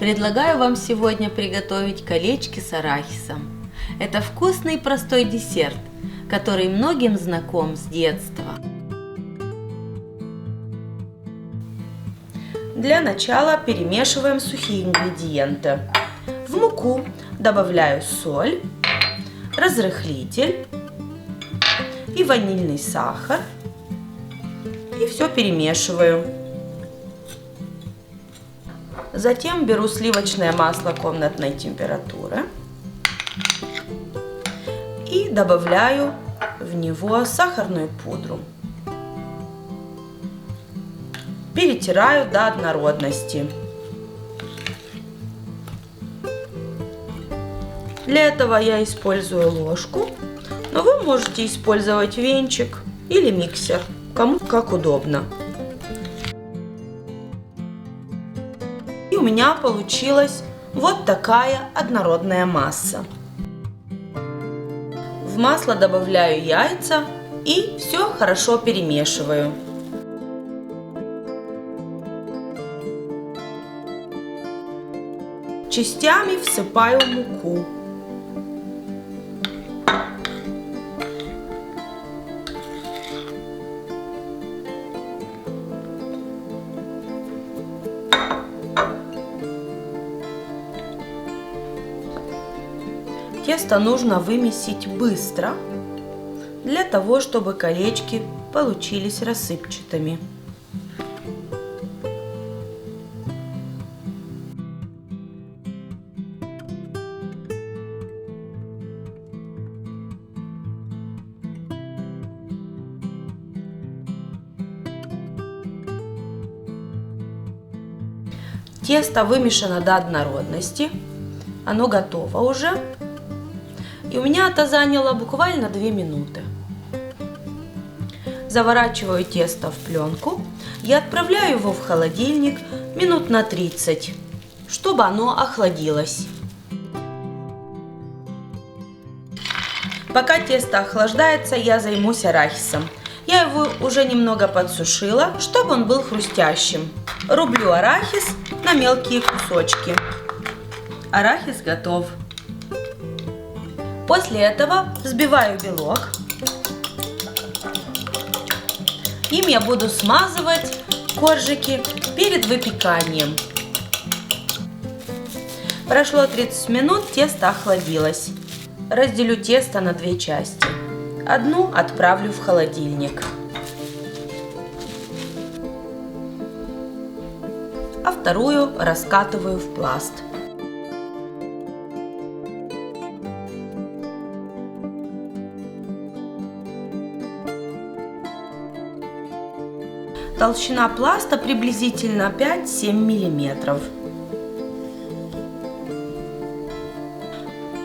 Предлагаю вам сегодня приготовить колечки с арахисом. Это вкусный и простой десерт, который многим знаком с детства. Для начала перемешиваем сухие ингредиенты. В муку добавляю соль, разрыхлитель и ванильный сахар. И все перемешиваю. Затем беру сливочное масло комнатной температуры и добавляю в него сахарную пудру. Перетираю до однородности. Для этого я использую ложку, но вы можете использовать венчик или миксер, кому как удобно. И у меня получилась вот такая однородная масса. В масло добавляю яйца и все хорошо перемешиваю. Частями всыпаю муку. Тесто нужно вымесить быстро, для того, чтобы колечки получились рассыпчатыми. Тесто вымешано до однородности, оно готово уже. И у меня это заняло буквально 2 минуты. Заворачиваю тесто в пленку и отправляю его в холодильник минут на 30, чтобы оно охладилось. Пока тесто охлаждается, я займусь арахисом. Я его уже немного подсушила, чтобы он был хрустящим. Рублю арахис на мелкие кусочки. Арахис готов. После этого взбиваю белок. Им я буду смазывать коржики перед выпеканием. Прошло 30 минут, тесто охладилось. Разделю тесто на 2 части. Одну отправлю в холодильник, а вторую раскатываю в пласт. Толщина пласта приблизительно 5-7 мм.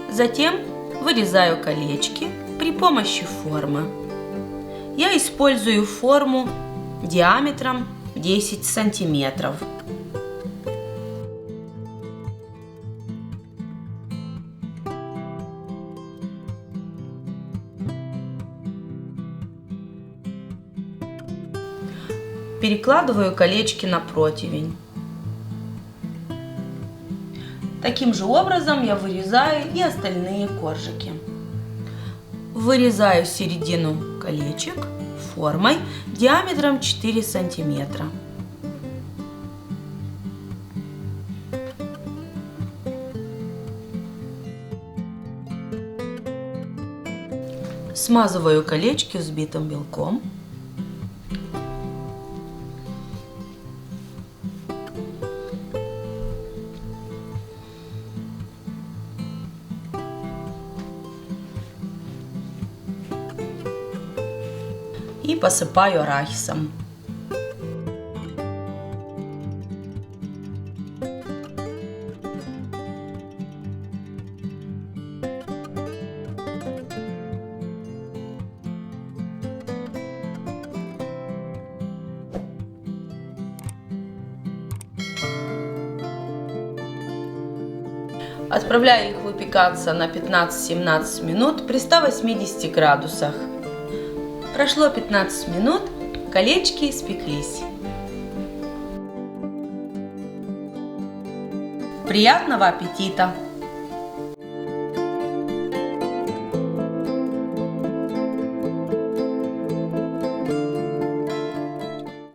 Затем вырезаю колечки при помощи формы. Я использую форму диаметром 10 сантиметров. Перекладываю колечки на противень. Таким же образом я вырезаю и остальные коржики. Вырезаю середину колечек формой диаметром 4 сантиметра. Смазываю колечки взбитым белком. И посыпаю арахисом. Отправляю их выпекаться на 15-17 минут при 180 градусах. Прошло 15 минут, колечки испеклись. Приятного аппетита!